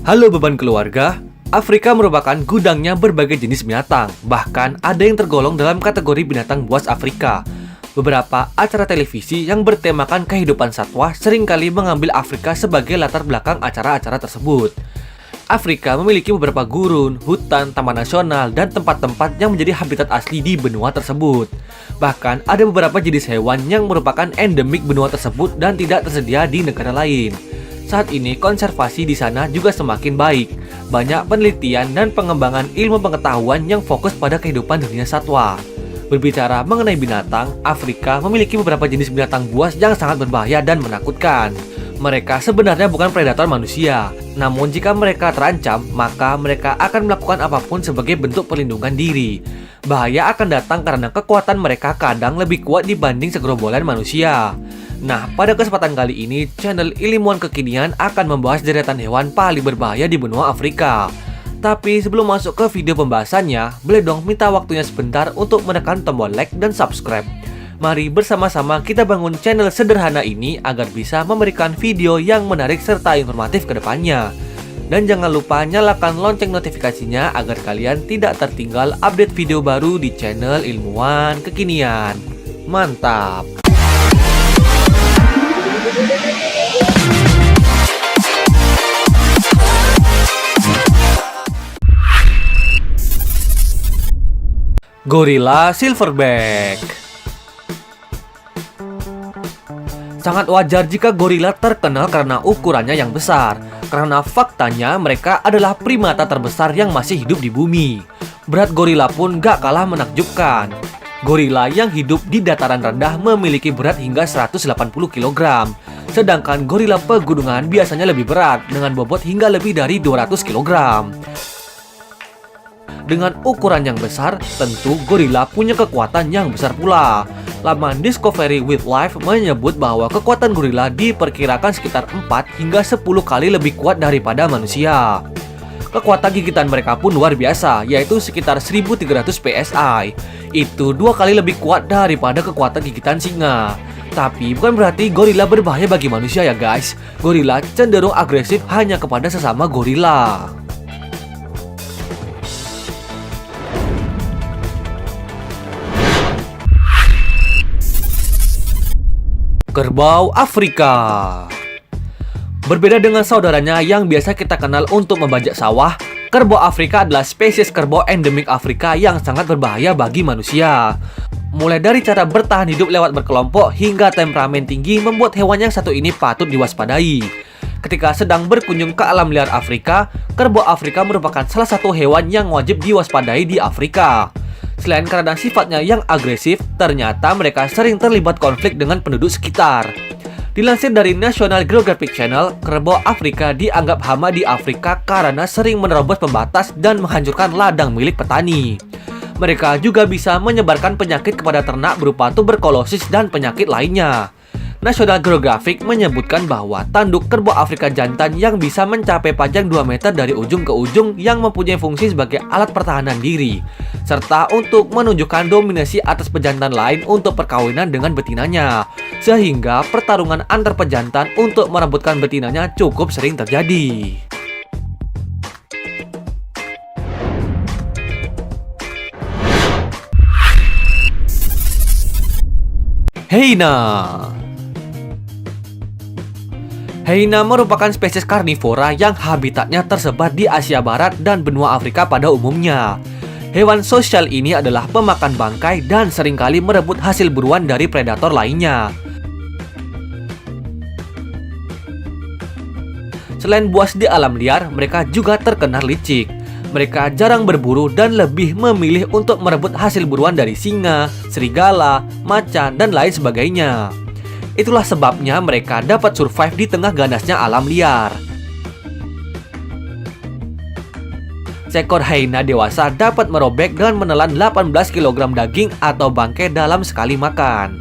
Halo beban keluarga, Afrika merupakan gudangnya berbagai jenis binatang. Bahkan ada yang tergolong dalam kategori binatang buas Afrika. Beberapa acara televisi yang bertemakan kehidupan satwa seringkali mengambil Afrika sebagai latar belakang acara-acara tersebut. Afrika memiliki beberapa gurun, hutan, taman nasional, dan tempat-tempat yang menjadi habitat asli di benua tersebut. Bahkan ada beberapa jenis hewan yang merupakan endemik benua tersebut dan tidak tersedia di negara lain. Saat ini konservasi di sana juga semakin baik. Banyak penelitian dan pengembangan ilmu pengetahuan yang fokus pada kehidupan dunia satwa. Berbicara mengenai binatang, Afrika memiliki beberapa jenis binatang buas yang sangat berbahaya dan menakutkan. Mereka sebenarnya bukan predator manusia, namun jika mereka terancam, maka mereka akan melakukan apapun sebagai bentuk perlindungan diri. Bahaya akan datang karena kekuatan mereka kadang lebih kuat dibanding segerombolan manusia. Nah, pada kesempatan kali ini, channel Ilmuwan Kekinian akan membahas deretan hewan paling berbahaya di benua Afrika. Tapi sebelum masuk ke video pembahasannya, boleh dong minta waktunya sebentar untuk menekan tombol like dan subscribe. Mari bersama-sama kita bangun channel sederhana ini agar bisa memberikan video yang menarik serta informatif ke depannya. Dan jangan lupa nyalakan lonceng notifikasinya agar kalian tidak tertinggal update video baru di channel Ilmuwan Kekinian. Mantap! Gorila Silverback. Sangat wajar jika gorila terkenal karena ukurannya yang besar. Karena faktanya mereka adalah primata terbesar yang masih hidup di bumi. Berat gorila pun gak kalah menakjubkan. Gorila yang hidup di dataran rendah memiliki berat hingga 180 kg. Sedangkan gorila pegunungan biasanya lebih berat dengan bobot hingga lebih dari 200 kg. Dengan ukuran yang besar, tentu gorila punya kekuatan yang besar pula. Laman Discovery Wildlife menyebut bahwa kekuatan gorila diperkirakan sekitar 4 hingga 10 kali lebih kuat daripada manusia. Kekuatan gigitan mereka pun luar biasa, yaitu sekitar 1300 PSI. Itu 2 kali lebih kuat daripada kekuatan gigitan singa. Tapi bukan berarti gorila berbahaya bagi manusia ya guys. Gorila cenderung agresif hanya kepada sesama gorila. Kerbau Afrika. Berbeda dengan saudaranya yang biasa kita kenal untuk membajak sawah, kerbau Afrika adalah spesies kerbau endemik Afrika yang sangat berbahaya bagi manusia. Mulai dari cara bertahan hidup lewat berkelompok hingga temperamen tinggi membuat hewan yang satu ini patut diwaspadai. Ketika sedang berkunjung ke alam liar Afrika, kerbau Afrika merupakan salah satu hewan yang wajib diwaspadai di Afrika. Selain karena sifatnya yang agresif, ternyata mereka sering terlibat konflik dengan penduduk sekitar. Dilansir dari National Geographic Channel, kerbau Afrika dianggap hama di Afrika karena sering menerobos pembatas dan menghancurkan ladang milik petani. Mereka juga bisa menyebarkan penyakit kepada ternak berupa tuberkulosis dan penyakit lainnya. National Geographic menyebutkan bahwa tanduk kerbau Afrika jantan yang bisa mencapai panjang 2 meter dari ujung ke ujung yang mempunyai fungsi sebagai alat pertahanan diri, serta untuk menunjukkan dominasi atas pejantan lain untuk perkawinan dengan betinanya, sehingga pertarungan antar pejantan untuk merebutkan betinanya cukup sering terjadi. Hyena. Hyena merupakan spesies karnivora yang habitatnya tersebar di Asia Barat dan benua Afrika pada umumnya. Hewan sosial ini adalah pemakan bangkai dan seringkali merebut hasil buruan dari predator lainnya. Selain buas di alam liar, mereka juga terkenal licik. Mereka jarang berburu dan lebih memilih untuk merebut hasil buruan dari singa, serigala, macan, dan lain sebagainya. Itulah sebabnya mereka dapat survive di tengah ganasnya alam liar. Seekor hyena dewasa dapat merobek dan menelan 18 kg daging atau bangkai dalam sekali makan.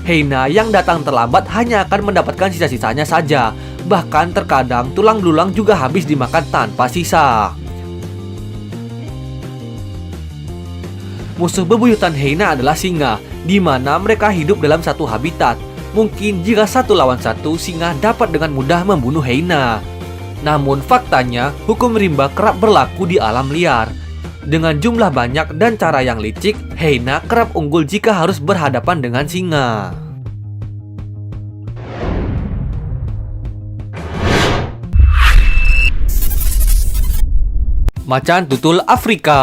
Hyena yang datang terlambat hanya akan mendapatkan sisa-sisanya saja. Bahkan terkadang tulang belulang juga habis dimakan tanpa sisa. Musuh bebuyutan hyena adalah singa, di mana mereka hidup dalam satu habitat. Mungkin jika satu lawan satu, singa dapat dengan mudah membunuh hyena. Namun faktanya, hukum rimba kerap berlaku di alam liar. Dengan jumlah banyak dan cara yang licik, hyena kerap unggul jika harus berhadapan dengan singa. Macan tutul Afrika.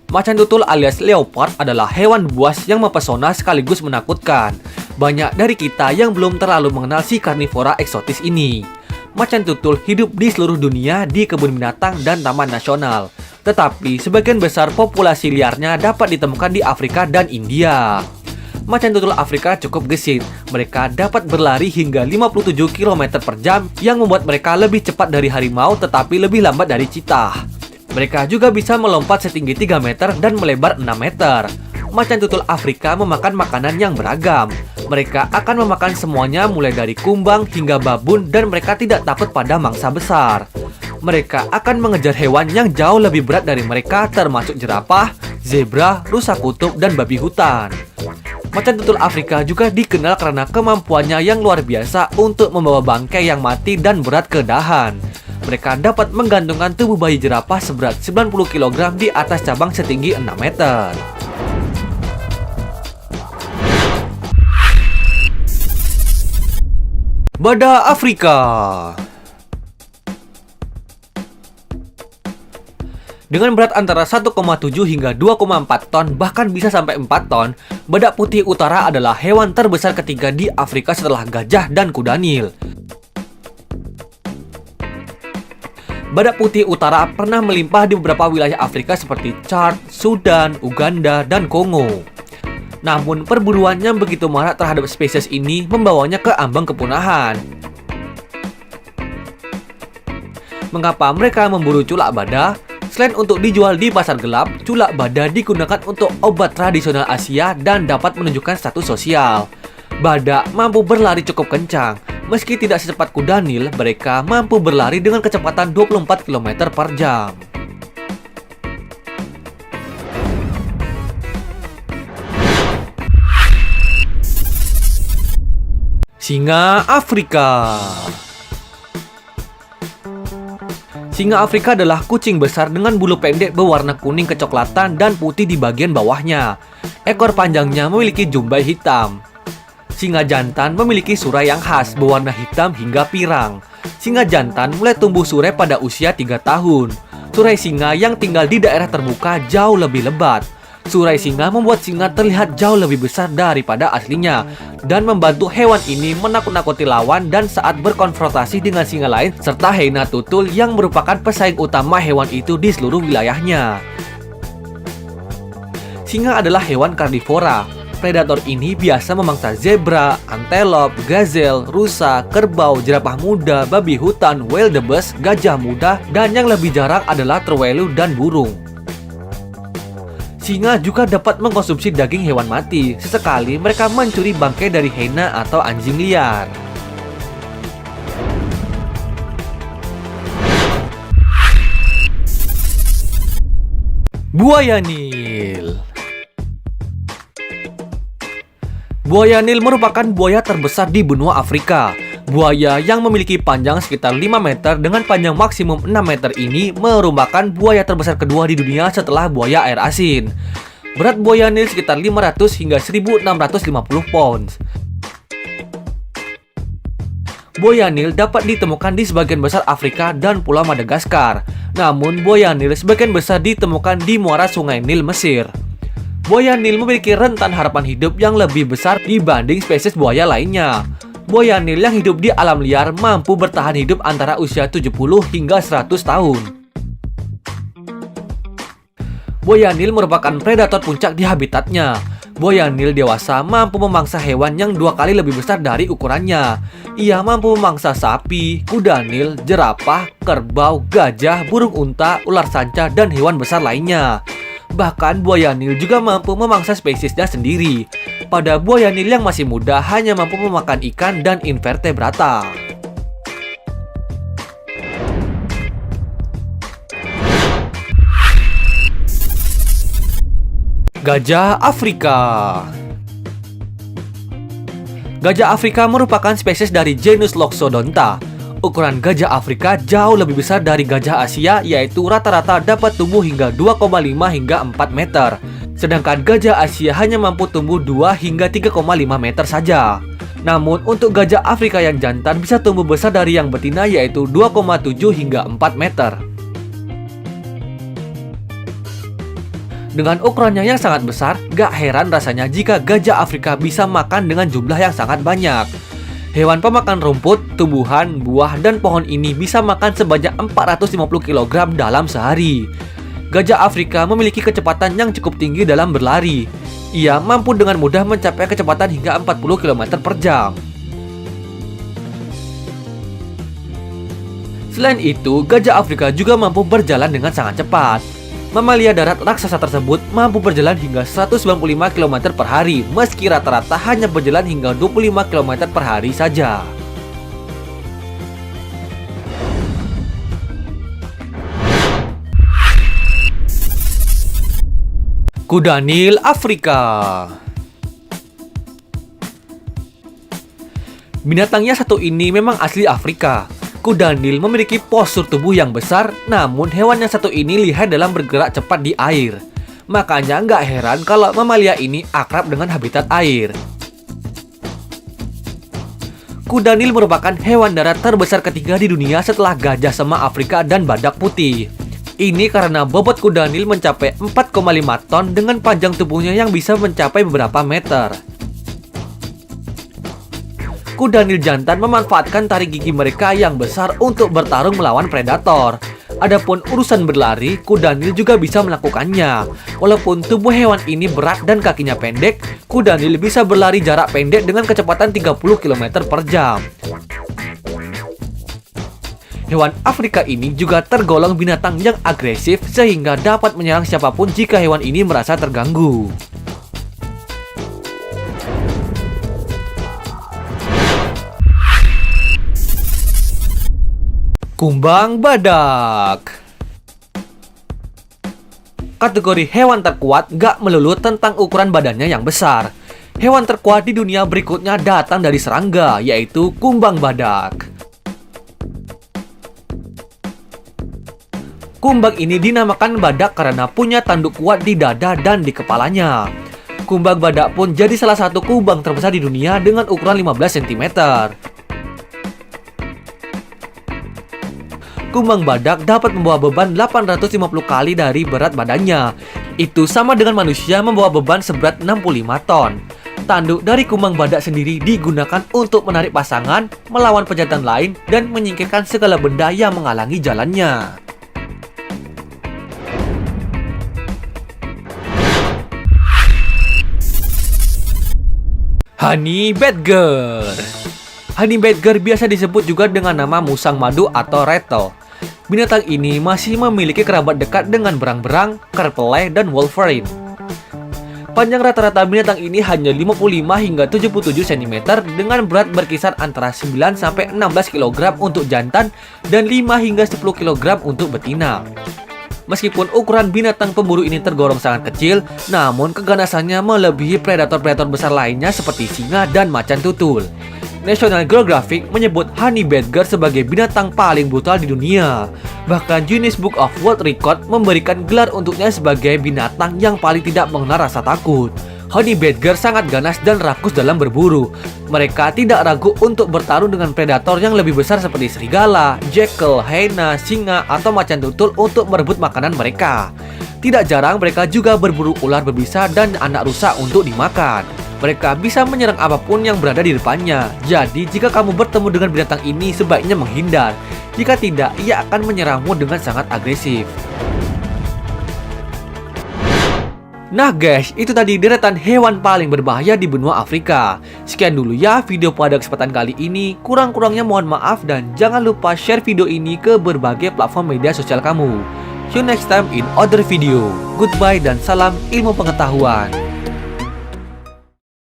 Macan tutul alias leopard adalah hewan buas yang mempesona sekaligus menakutkan. Banyak dari kita yang belum terlalu mengenal si karnivora eksotis ini. Macan tutul hidup di seluruh dunia di kebun binatang dan taman nasional. Tetapi sebagian besar populasi liarnya dapat ditemukan di Afrika dan India. Macan tutul Afrika cukup gesit. Mereka dapat berlari hingga 57 km per jam yang membuat mereka lebih cepat dari harimau tetapi lebih lambat dari cheetah. Mereka juga bisa melompat setinggi 3 meter dan melebar 6 meter. Macan tutul Afrika memakan makanan yang beragam. Mereka akan memakan semuanya mulai dari kumbang hingga babun dan mereka tidak takut pada mangsa besar. Mereka akan mengejar hewan yang jauh lebih berat dari mereka termasuk jerapah, zebra, rusa kutub, dan babi hutan. Macan tutul Afrika juga dikenal karena kemampuannya yang luar biasa untuk membawa bangkai yang mati dan berat ke dahan. Mereka dapat menggantungkan tubuh bayi jerapah seberat 90 kg di atas cabang setinggi 6 meter. Badak Afrika. Dengan berat antara 1,7 hingga 2,4 ton, bahkan bisa sampai 4 ton, badak putih utara adalah hewan terbesar ketiga di Afrika setelah gajah dan kuda Nil. Badak putih utara pernah melimpah di beberapa wilayah Afrika seperti Chad, Sudan, Uganda, dan Kongo. Namun perburuan yang begitu marak terhadap spesies ini membawanya ke ambang kepunahan. Mengapa mereka memburu culak badak? Selain untuk dijual di pasar gelap, culak badak digunakan untuk obat tradisional Asia dan dapat menunjukkan status sosial. Badak mampu berlari cukup kencang. Meski tidak secepat kuda Nil, mereka mampu berlari dengan kecepatan 24 km per jam. Singa Afrika. Singa Afrika adalah kucing besar dengan bulu pendek berwarna kuning kecoklatan dan putih di bagian bawahnya. Ekor panjangnya memiliki jumbai hitam. Singa jantan memiliki surai yang khas berwarna hitam hingga pirang. Singa jantan mulai tumbuh surai pada usia 3 tahun. Surai singa yang tinggal di daerah terbuka jauh lebih lebat. Surai singa membuat singa terlihat jauh lebih besar daripada aslinya dan membantu hewan ini menakut-nakuti lawan dan saat berkonfrontasi dengan singa lain serta hyena tutul yang merupakan pesaing utama hewan itu di seluruh wilayahnya. Singa adalah hewan karnivora. Predator ini biasa memangsa zebra, antelop, gazelle, rusa, kerbau, jerapah muda, babi hutan, wildebeest, gajah muda, dan yang lebih jarang adalah terwelu dan burung. Singa juga dapat mengkonsumsi daging hewan mati. Sesekali mereka mencuri bangkai dari hyena atau anjing liar. Buaya Nil. Buaya Nil merupakan buaya terbesar di benua Afrika. Buaya yang memiliki panjang sekitar 5 meter dengan panjang maksimum 6 meter ini merupakan buaya terbesar kedua di dunia setelah buaya air asin. Berat buaya Nil sekitar 500 hingga 1650 pounds. Buaya Nil dapat ditemukan di sebagian besar Afrika dan Pulau Madagaskar. Namun buaya Nil sebagian besar ditemukan di muara Sungai Nil, Mesir. Buaya Nil memiliki rentan harapan hidup yang lebih besar dibanding spesies buaya lainnya. Buaya Nil yang hidup di alam liar mampu bertahan hidup antara usia 70 hingga 100 tahun. Buaya Nil merupakan predator puncak di habitatnya. Buaya Nil dewasa mampu memangsa hewan yang 2 kali lebih besar dari ukurannya. Ia mampu memangsa sapi, kuda Nil, jerapah, kerbau, gajah, burung unta, ular sanca, dan hewan besar lainnya. Bahkan buaya Nil juga mampu memangsa spesiesnya sendiri. Pada buaya Nil yang masih muda hanya mampu memakan ikan dan invertebrata. Gajah Afrika. Gajah Afrika merupakan spesies dari genus Loxodonta. Ukuran gajah Afrika jauh lebih besar dari gajah Asia, yaitu rata-rata dapat tumbuh hingga 2,5 hingga 4 meter. Sedangkan gajah Asia hanya mampu tumbuh 2 hingga 3,5 meter saja. Namun untuk gajah Afrika yang jantan bisa tumbuh besar dari yang betina, yaitu 2,7 hingga 4 meter. Dengan ukurannya yang sangat besar, gak heran rasanya jika gajah Afrika bisa makan dengan jumlah yang sangat banyak. Hewan pemakan rumput, tumbuhan, buah, dan pohon ini bisa makan sebanyak 450 kg dalam sehari. Gajah Afrika memiliki kecepatan yang cukup tinggi dalam berlari. Ia mampu dengan mudah mencapai kecepatan hingga 40 km per jam. Selain itu, gajah Afrika juga mampu berjalan dengan sangat cepat. Mamalia darat raksasa tersebut mampu berjalan hingga 195 km per hari, meski rata-rata hanya berjalan hingga 25 km per hari saja. Kuda Nil Afrika. Binatang yang satu ini memang asli Afrika. Kuda Nil memiliki postur tubuh yang besar, namun hewan yang satu ini lihai dalam bergerak cepat di air. Makanya nggak heran kalau mamalia ini akrab dengan habitat air. Kuda Nil merupakan hewan darat terbesar ketiga di dunia setelah gajah sema Afrika dan badak putih. Ini karena bobot kuda Nil mencapai 4,5 ton dengan panjang tubuhnya yang bisa mencapai beberapa meter. Kuda Nil jantan memanfaatkan taring gigi mereka yang besar untuk bertarung melawan predator. Adapun urusan berlari, kuda Nil juga bisa melakukannya. Walaupun tubuh hewan ini berat dan kakinya pendek, kuda Nil bisa berlari jarak pendek dengan kecepatan 30 km per jam. Hewan Afrika ini juga tergolong binatang yang agresif sehingga dapat menyerang siapapun jika hewan ini merasa terganggu. Kumbang badak. Kategori hewan terkuat gak melulu tentang ukuran badannya yang besar. Hewan terkuat di dunia berikutnya datang dari serangga, yaitu kumbang badak. Kumbang ini dinamakan badak karena punya tanduk kuat di dada dan di kepalanya. Kumbang badak pun jadi salah satu kumbang terbesar di dunia dengan ukuran 15 cm. Kumbang badak dapat membawa beban 850 kali dari berat badannya. Itu sama dengan manusia membawa beban seberat 65 ton. Tanduk dari kumbang badak sendiri digunakan untuk menarik pasangan, melawan pejantan lain, dan menyingkirkan segala benda yang menghalangi jalannya. Honey Badger. Honey Badger biasa disebut juga dengan nama musang madu atau rattle. Binatang ini masih memiliki kerabat dekat dengan berang-berang, kerpele, dan wolverine. Panjang rata-rata binatang ini hanya 55 hingga 77 cm dengan berat berkisar antara 9 sampai 16 kg untuk jantan dan 5 hingga 10 kg untuk betina. Meskipun ukuran binatang pemburu ini tergolong sangat kecil, namun keganasannya melebihi predator-predator besar lainnya seperti singa dan macan tutul. National Geographic menyebut honey badger sebagai binatang paling brutal di dunia. Bahkan Guinness Book of World Record memberikan gelar untuknya sebagai binatang yang paling tidak mengenal rasa takut. Honey badger sangat ganas dan rakus dalam berburu. Mereka tidak ragu untuk bertarung dengan predator yang lebih besar seperti serigala, jackal, hyena, singa, atau macan tutul untuk merebut makanan mereka. Tidak jarang mereka juga berburu ular berbisa dan anak rusa untuk dimakan. Mereka bisa menyerang apapun yang berada di depannya. Jadi jika kamu bertemu dengan binatang ini sebaiknya menghindar. Jika tidak, ia akan menyerangmu dengan sangat agresif. Nah guys, itu tadi deretan hewan paling berbahaya di benua Afrika. Sekian dulu ya video pada kesempatan kali ini. Kurang-kurangnya mohon maaf dan jangan lupa share video ini ke berbagai platform media sosial kamu. See you next time in other video. Goodbye dan salam ilmu pengetahuan.